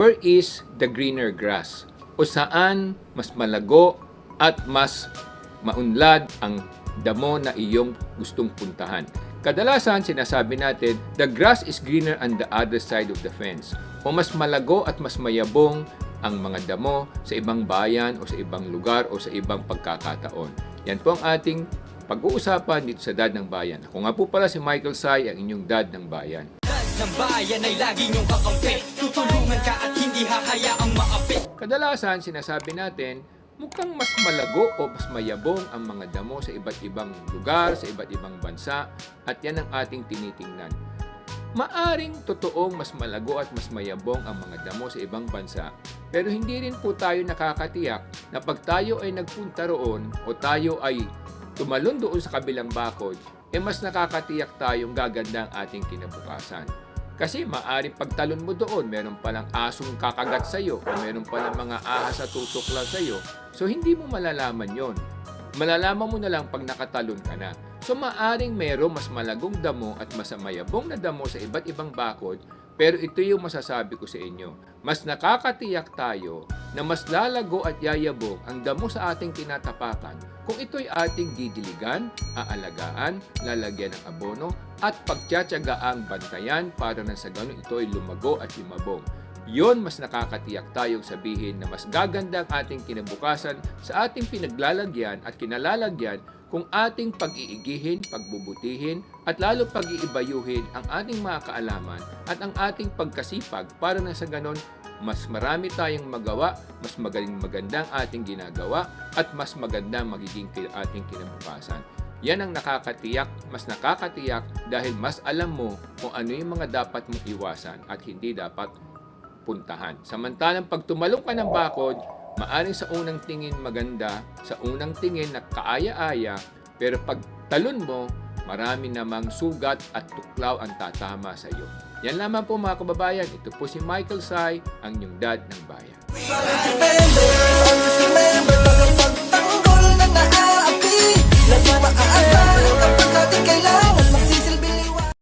Where is the greener grass? O saan mas malago at mas maunlad ang damo na iyong gustong puntahan? Kadalasan sinasabi natin, the grass is greener on the other side of the fence. O mas malago at mas mayabong ang mga damo sa ibang bayan o sa ibang lugar o sa ibang pagkakataon. Yan po ang ating pag-uusapan dito sa Dad ng Bayan. Ako nga po pala si Michael Sai, ang inyong Dad ng Bayan. Ng bayan ay lagi niyong kakampi. Tutulungan ka at hindi hahayaang maapi. Kadalasan sinasabi natin, mukhang mas malago o mas mayabong ang mga damo sa iba't ibang lugar, sa iba't ibang bansa, at yan ang ating tinitingnan. Maaring totoong mas malago at mas mayabong ang mga damo sa ibang bansa, pero hindi rin po tayo nakakatiyak na pag tayo ay nagpunta roon o tayo ay tumalon doon sa kabilang bakod, mas nakakatiyak tayong gaganda ang ating kinabukasan. Kasi maaring pagtalon mo doon, meron palang asong kakagat sa'yo o meron palang mga ahas sa tutok lang sa'yo. So, hindi mo malalaman yon. Malalaman mo na lang pag nakatalon ka na. So, maaring meron mas malagong damo at mas mayabong na damo sa iba't ibang bakod, pero ito yung masasabi ko sa inyo. Mas nakakatiyak tayo na mas lalago at yayabong ang damo sa ating tinatapakan kung ito'y ating didiligan, aalagaan, lalagyan ng abono, at pagtyatsagaang bantayan para na sa ganun ito'y lumago at lumabong. Yon mas nakakatiyak tayong sabihin na mas gaganda ang ating kinabukasan sa ating pinaglalagyan at kinalalagyan kung ating pag-iigihin, pagbubutihin, at lalo pag-iibayuhin ang ating mga kaalaman at ang ating pagkasipag para na sa ganon, mas marami tayong magawa, mas magaling maganda ang ating ginagawa, at mas maganda magiging ating kinabukasan. Yan ang nakakatiyak, mas nakakatiyak dahil mas alam mo kung ano yung mga dapat mong iwasan at hindi dapat puntahan. Samantalang pag tumalong ka ng bakod, maaring sa unang tingin maganda, sa unang tingin na kaaya-aya, pero pag talon mo, marami namang sugat at tuklaw ang tatama sa iyo. Yan lamang po mga kababayan. Ito po si Michael Sai, ang inyong Dad ng Bayan.